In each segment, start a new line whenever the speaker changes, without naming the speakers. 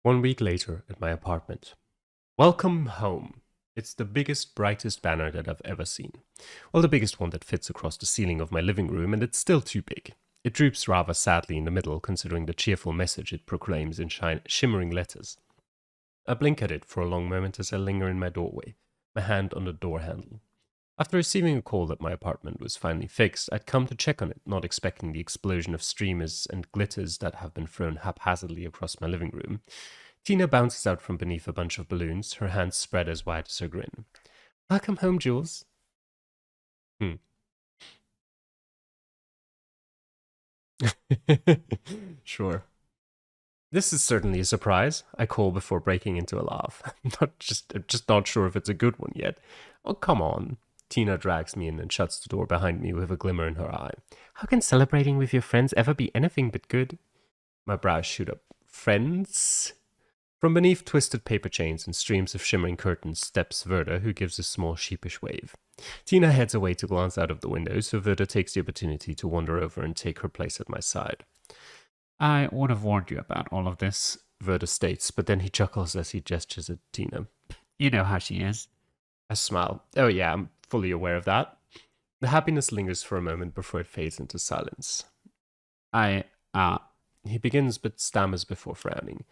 1 week later at my apartment. Welcome home. It's the biggest, brightest banner that I've ever seen. Well, the biggest one that fits across the ceiling of my living room, and it's still too big. It droops rather sadly in the middle, considering the cheerful message it proclaims in shimmering letters. I blink at it for a long moment as I linger in my doorway, my hand on the door handle. After receiving a call that my apartment was finally fixed, I'd come to check on it, not expecting the explosion of streamers and glitters that have been thrown haphazardly across my living room. Tina bounces out from beneath a bunch of balloons, her hands spread as wide as her grin. Welcome home, Jules. Hmm. Sure. This is certainly a surprise, I call before breaking into a laugh. I'm just not sure if it's a good one yet. Oh, come on. Tina drags me in and shuts the door behind me with a glimmer in her eye. How can celebrating with your friends ever be anything but good? My brows shoot up. Friends? From beneath twisted paper chains and streams of shimmering curtains steps Verda, who gives a small sheepish wave. Tina heads away to glance out of the window, so Verda takes the opportunity to wander over and take her place at my side.
I would have warned you about all of this.
Verda states, but then he chuckles as he gestures at Tina.
You know how she is.
I smile. Oh yeah, I'm fully aware of that. The happiness lingers for a moment before it fades into silence.
I
He begins but stammers before frowning.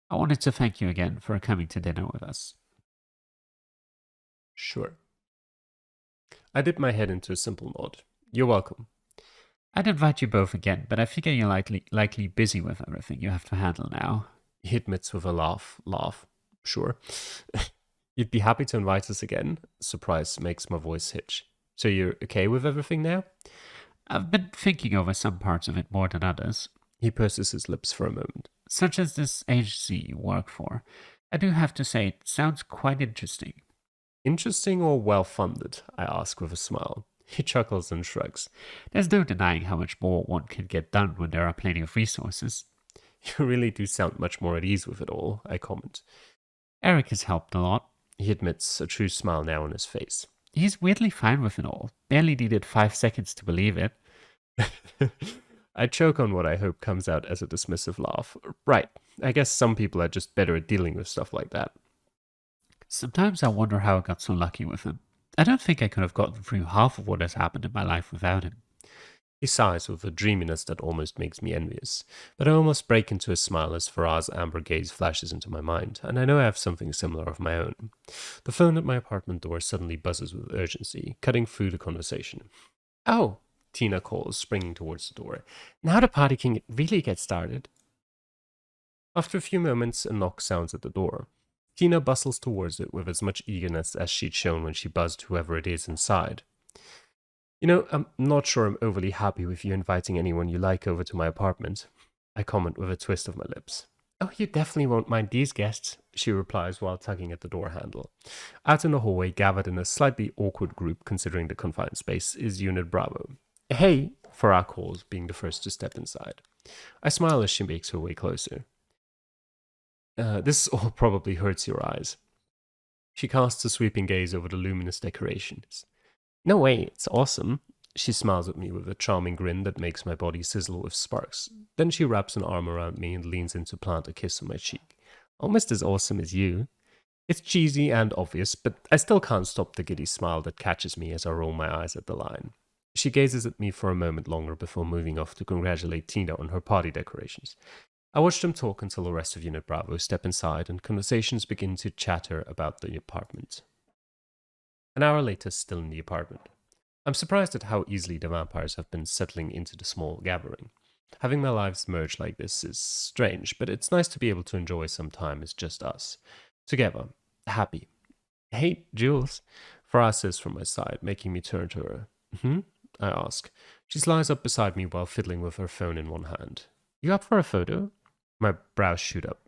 wanted to thank you again for coming to dinner with us.
Sure. I dip my head into a simple nod. You're welcome.
I'd invite you both again, but I figure you're likely busy with everything you have to handle now.
He admits with a laugh. Sure. You'd be happy to invite us again? Surprise makes my voice hitch. So you're okay with everything now?
I've been thinking over some parts of it more than others,
He purses his lips for a moment.
such as this agency you work for. I do have to say, it sounds quite interesting.
Interesting or well funded? I ask with a smile. He chuckles and shrugs.
There's no denying how much more one can get done when there are plenty of resources.
You really do sound much more at ease with it all, I comment.
Eric has helped a lot.
He admits, a true smile now on his face.
He's weirdly fine with it all. Barely needed 5 seconds to believe it.
I choke on what I hope comes out as a dismissive laugh. Right, I guess some people are just better at dealing with stuff like that.
Sometimes I wonder how I got so lucky with him. I don't think I could have gotten through half of what has happened in my life without him.
He sighs with a dreaminess that almost makes me envious, but I almost break into a smile as Faraz's amber gaze flashes into my mind, and I know I have something similar of my own. The phone at my apartment door suddenly buzzes with urgency, cutting through the conversation. Oh, Tina calls, springing towards the door. Now the party can really get started. After a few moments, a knock sounds at the door. Tina bustles towards it with as much eagerness as she'd shown when she buzzed whoever it is inside. You know, I'm not sure I'm overly happy with you inviting anyone you like over to my apartment, I comment with a twist of my lips. Oh, you definitely won't mind these guests, she replies while tugging at the door handle. Out in the hallway, gathered in a slightly awkward group considering the confined space, is Unit Bravo. Hey, Farah calls, being the first to step inside. I smile as she makes her way closer. This all probably hurts your eyes. She casts a sweeping gaze over the luminous decorations. No way, it's awesome. She smiles at me with a charming grin that makes my body sizzle with sparks. Then she wraps an arm around me and leans in to plant a kiss on my cheek. Almost as awesome as you. It's cheesy and obvious, but I still can't stop the giddy smile that catches me as I roll my eyes at the line. She gazes at me for a moment longer before moving off to congratulate Tina on her party decorations. I watch them talk until the rest of Unit Bravo step inside and conversations begin to chatter about the apartment. An hour later, still in the apartment. I'm surprised at how easily the vampires have been settling into the small gathering. Having my lives merge like this is strange, but it's nice to be able to enjoy some time as just us. Together, happy. Hey, Jules, Farah says from my side, making me turn to her. I ask. She slides up beside me while fiddling with her phone in one hand. You up for a photo? My brows shoot up.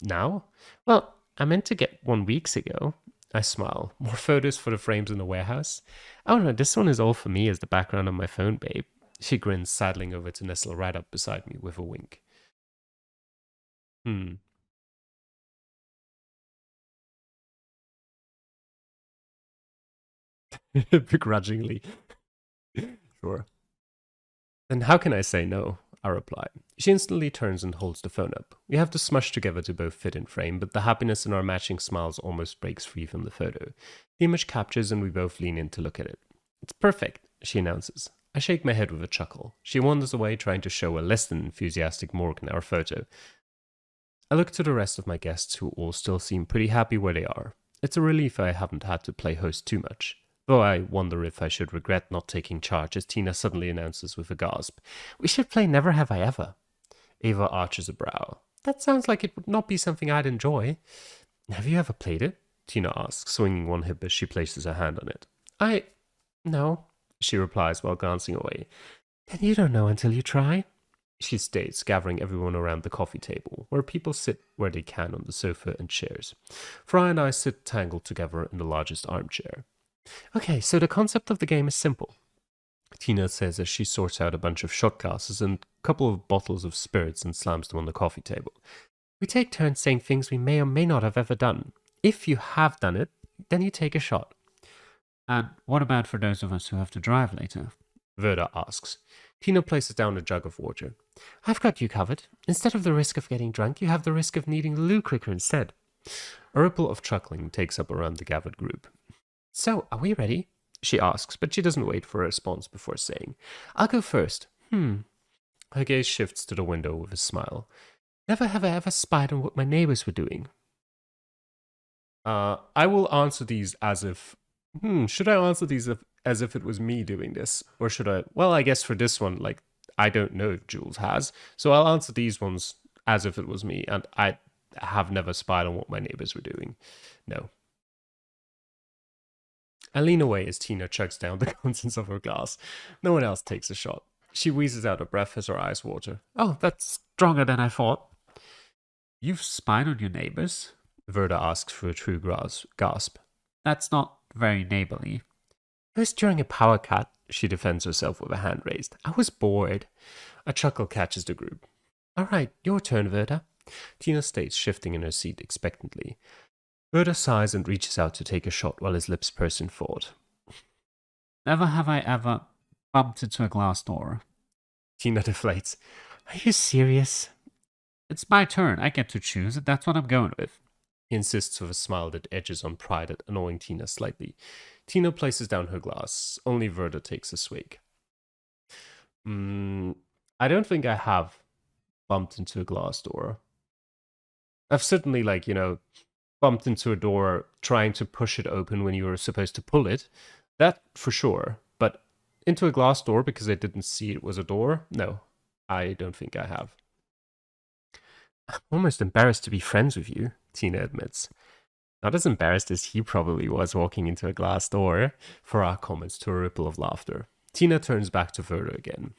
Now? Well, I meant to get one weeks ago. I smile. More photos for the frames in the warehouse? Oh no, this one is all for me as the background on my phone, babe. She grins, sidling over to nestle right up beside me with a wink. Begrudgingly. Sure. Then how can I say no? I reply. She instantly turns and holds the phone up. We have to smush together to both fit in frame, but the happiness in our matching smiles almost breaks free from the photo. The image captures and we both lean in to look at it. It's perfect, she announces. I shake my head with a chuckle. She wanders away trying to show a less than enthusiastic Morgan our photo. I look to the rest of my guests who all still seem pretty happy where they are. It's a relief I haven't had to play host too much. Though I wonder if I should regret not taking charge as Tina suddenly announces with a gasp, "We should play Never Have I Ever." Ava arches a brow. "That sounds like it would not be something I'd enjoy." "Have you ever played it?" Tina asks, swinging one hip as she places her hand on it. No, she replies while glancing away. "Then you don't know until you try," she states, gathering everyone around the coffee table, where people sit where they can on the sofa and chairs. Fry and I sit tangled together in the largest armchair. "Okay, so the concept of the game is simple," Tina says as she sorts out a bunch of shot glasses and a couple of bottles of spirits and slams them on the coffee table. "We take turns saying things we may or may not have ever done. If you have done it, then you take a shot."
And what about for those of us who have to drive later?
Verda asks. Tina places down a jug of water. "I've got you covered. Instead of the risk of getting drunk, you have the risk of needing the loo quicker instead." A ripple of chuckling takes up around the gathered group. "So, are we ready?" she asks, but she doesn't wait for a response before saying, "I'll go first." Her gaze shifts to the window with a smile. "Never have I ever spied on what my neighbors were doing." I will answer these as if... should I answer these as if it was me doing this? Or should I... Well, I guess for this one, like, I don't know if Jules has. So I'll answer these ones as if it was me. And I have never spied on what my neighbors were doing. No. I lean away as Tina chugs down the contents of her glass. No one else takes a shot. She wheezes out a breath as her eyes water.
"Oh, that's stronger than I thought." "You've spied on your neighbors?"
Verda asks for a true gasp.
"That's not very neighborly."
"It was during a power cut," she defends herself with a hand raised. "I was bored." A chuckle catches the group. "All right, your turn, Verda," Tina states, shifting in her seat expectantly. Verda sighs and reaches out to take a shot while his lips purse in thought.
"Never have I ever bumped into a glass door."
Tina deflates. "Are you serious?"
"It's my turn. I get to choose, and that's what I'm going with."
He insists with a smile that edges on pride at annoying Tina slightly. Tina places down her glass. Only Verda takes a swig. I don't think I have bumped into a glass door. I've certainly, bumped into a door trying to push it open when you were supposed to pull it. That for sure. But into a glass door because I didn't see it was a door? No, I don't think I have. "I'm almost embarrassed to be friends with you," Tina admits. Not as embarrassed as he probably was walking into a glass door. Farah comments to a ripple of laughter. Tina turns back to Verda again.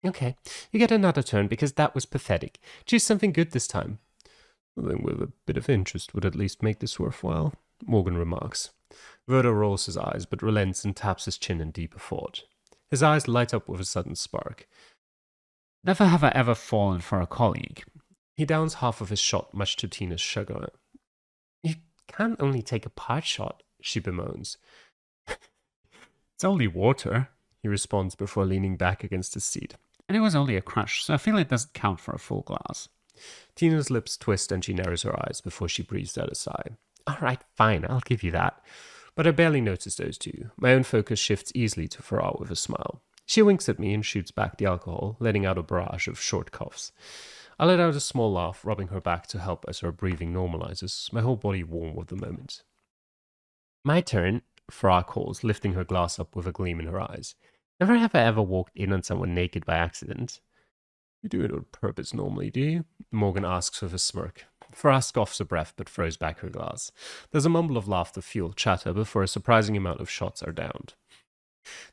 "Okay, you get another turn because that was pathetic. Choose something good this time." "Something with a bit of interest would at least make this worthwhile," Morgan remarks. Verda rolls his eyes but relents and taps his chin in deeper thought. His eyes light up with a sudden spark.
"Never have I ever fallen for a colleague."
He downs half of his shot, much to Tina's chagrin. "You can't only take a part shot," she bemoans.
"It's only water,"
he responds before leaning back against his seat.
"And it was only a crush, so I feel it doesn't count for a full glass."
Tina's lips twist and she narrows her eyes before she breathes out a sigh. "All right, fine, I'll give you that." But I barely notice those two. My own focus shifts easily to Farah with a smile. She winks at me and shoots back the alcohol, letting out a barrage of short coughs. I let out a small laugh, rubbing her back to help as her breathing normalizes, my whole body warm with the moment. "My turn," Farah calls, lifting her glass up with a gleam in her eyes. "Never have I ever walked in on someone naked by accident." "You do it on purpose normally, do you?" Morgan asks with a smirk. Farah scoffs a breath but throws back her glass. There's a mumble of laughter fueled chatter before a surprising amount of shots are downed.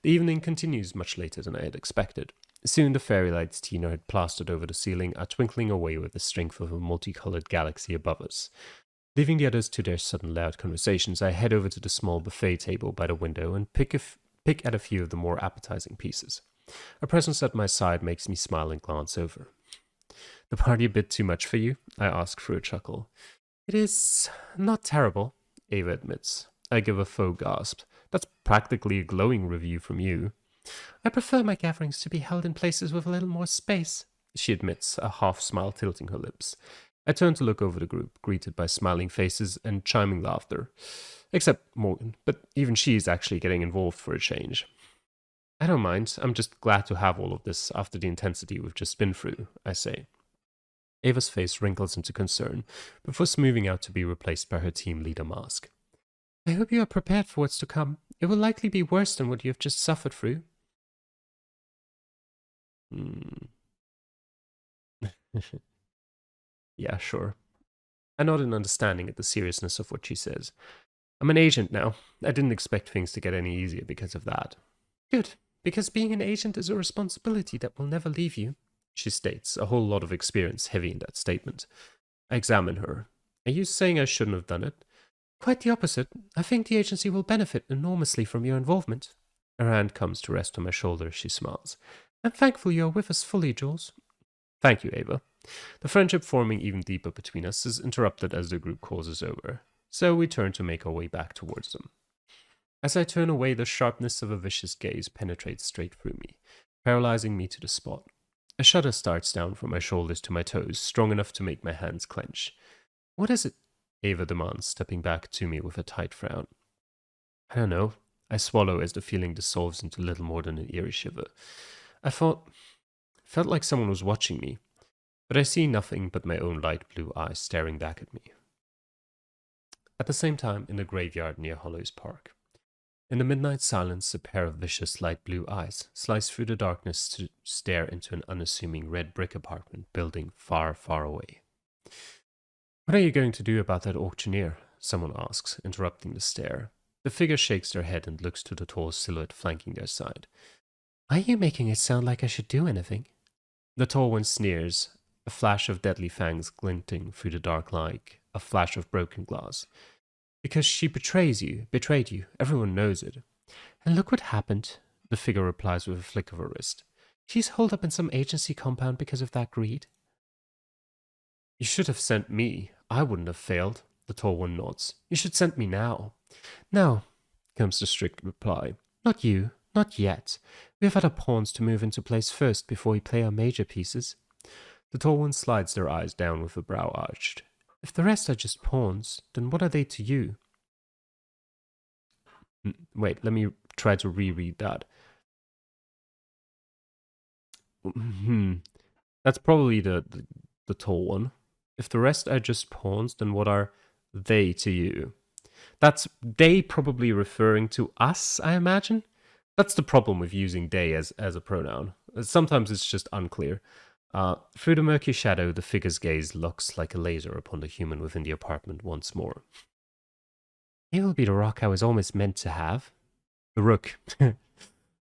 The evening continues much later than I had expected. Soon the fairy lights Tina had plastered over the ceiling are twinkling away with the strength of a multicolored galaxy above us. Leaving the others to their sudden loud conversations, I head over to the small buffet table by the window and pick at a few of the more appetizing pieces. A presence at my side makes me smile and glance over. "The party a bit too much for you?" I ask through a chuckle. "It is not terrible," Ava admits. I give a faux gasp. That's practically a glowing review from you. "I prefer my gatherings to be held in places with a little more space," she admits, a half-smile tilting her lips. I turn to look over the group, greeted by smiling faces and chiming laughter. Except Morgan, but even she is actually getting involved for a change. I don't mind, I'm just glad to have all of this after the intensity we've just been through, I say. Ava's face wrinkles into concern, before smoothing out to be replaced by her team leader mask. I hope you are prepared for what's to come. It will likely be worse than what you have just suffered through. Yeah, sure. I nod in understanding at the seriousness of what she says. I'm an agent now. I didn't expect things to get any easier because of that. Good, because being an agent is a responsibility that will never leave you, she states, a whole lot of experience heavy in that statement. I examine her. Are you saying I shouldn't have done it? Quite the opposite. I think the agency will benefit enormously from your involvement. Her hand comes to rest on my shoulder as she smiles. I'm thankful you are with us fully, Jules. Thank you, Ava. The friendship forming even deeper between us is interrupted as the group causes over, so we turn to make our way back towards them. As I turn away, the sharpness of a vicious gaze penetrates straight through me, paralyzing me to the spot. A shudder starts down from my shoulders to my toes, strong enough to make my hands clench. What is it? Ava demands, stepping back to me with a tight frown. I don't know. I swallow as the feeling dissolves into little more than an eerie shiver. Felt like someone was watching me, but I see nothing but my own light blue eyes staring back at me. At the same time, in the graveyard near Hollows Park. In the midnight silence, a pair of vicious light blue eyes slice through the darkness to stare into an unassuming red brick apartment building far, far away. What are you going to do about that auctioneer? Someone asks, interrupting the stare. The figure shakes their head and looks to the tall silhouette flanking their side. Are you making it sound like I should do anything? The tall one sneers, a flash of deadly fangs glinting through the dark like a flash of broken glass. Because she betrayed you, everyone knows it. And look what happened, the figure replies with a flick of her wrist. She's holed up in some agency compound because of that greed. You should have sent me. I wouldn't have failed, the tall one nods. You should send me now. No, comes the strict reply. Not you, not yet. We have other pawns to move into place first before we play our major pieces. The tall one slides their eyes down with a brow arched. If the rest are just pawns, then what are they to you? Wait, let me try to reread that. That's probably the tall one. If the rest are just pawns, then what are they to you? That's they probably referring to us, I imagine. That's the problem with using they as a pronoun. Sometimes it's just unclear. Through the murky shadow, the figure's gaze looks like a laser upon the human within the apartment once more. It will be the rock I was almost meant to have. The rook.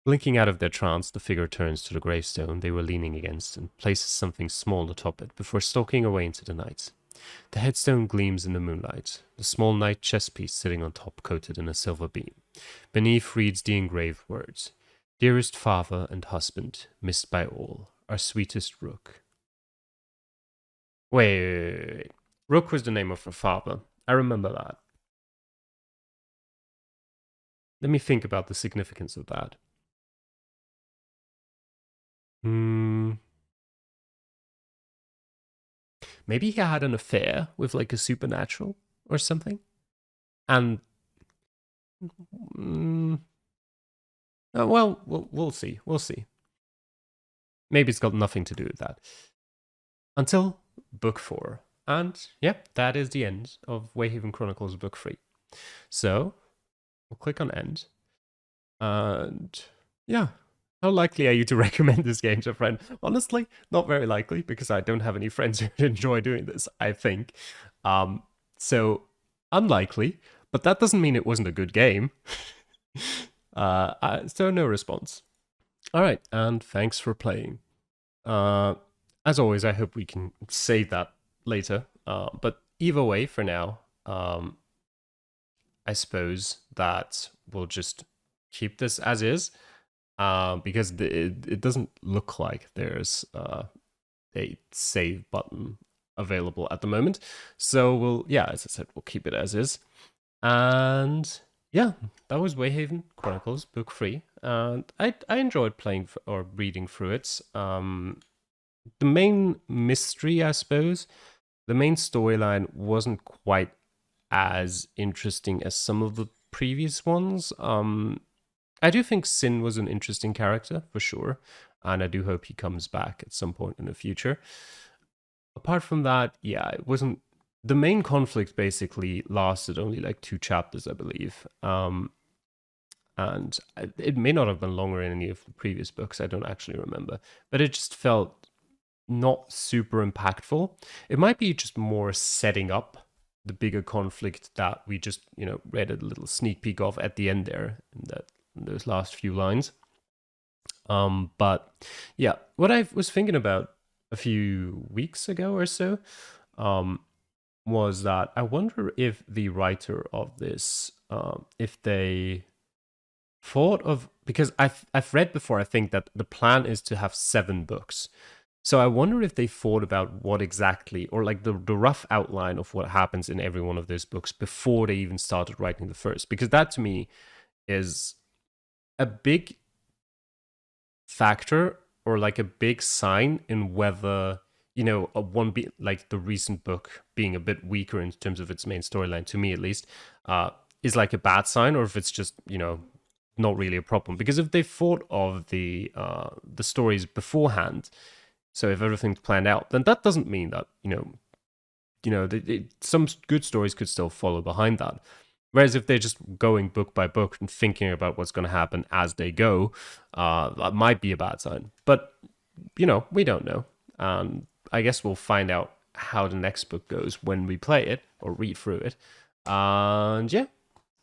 Blinking out of their trance, the figure turns to the gravestone they were leaning against and places something small atop it before stalking away into the night. The headstone gleams in the moonlight, the small knight chess piece sitting on top coated in a silver beam. Beneath reads the engraved words, Dearest father and husband, missed by all, our sweetest Rook. Wait. Rook was the name of her father. I remember that. Let me think about the significance of that. Maybe he had an affair with like a supernatural or something. And well, we'll see. We'll see. Maybe it's got nothing to do with that. Until book 4. And yep, that is the end of Wayhaven Chronicles book 3. So we'll click on end. And yeah, how likely are you to recommend this game to a friend? Honestly, not very likely, because I don't have any friends who enjoy doing this, I think. So unlikely, but that doesn't mean it wasn't a good game. So no response. All right, and thanks for playing. As always, I hope we can save that later. But either way, for now, I suppose that we'll just keep this as is, because it doesn't look like there's a save button available at the moment. So as I said, we'll keep it as is. And yeah, that was Wayhaven Chronicles book 3, and I enjoyed playing or reading through it. the main mystery, I suppose, the main storyline wasn't quite as interesting as some of the previous ones. I do think Sin was an interesting character for sure, and I do hope he comes back at some point in the future. Apart from that, yeah, it wasn't. The main conflict basically lasted only like 2 chapters, I believe. And it may not have been longer in any of the previous books. I don't actually remember, but it just felt not super impactful. It might be just more setting up the bigger conflict that we just read a little sneak peek of at the end there in those last few lines. But yeah, what I was thinking about a few weeks ago or so was that I wonder if the writer of this, if they thought of, because I've read before, I think that the plan is to have 7 books. So I wonder if they thought about what exactly, or like the rough outline of what happens in every one of those books before they even started writing the first, because that to me is a big factor, or like a big sign in whether a one be like the recent book being a bit weaker in terms of its main storyline, to me at least, is like a bad sign, or if it's just not really a problem. Because if they thought of the stories beforehand, so if everything's planned out, then that doesn't mean that some good stories could still follow behind that. Whereas if they're just going book by book and thinking about what's going to happen as they go, that might be a bad sign. But we don't know, and I guess we'll find out how the next book goes when we play it or read through it. And yeah,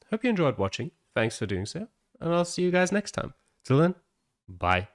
hope you enjoyed watching. Thanks for doing so, and I'll see you guys next time. Till then, bye.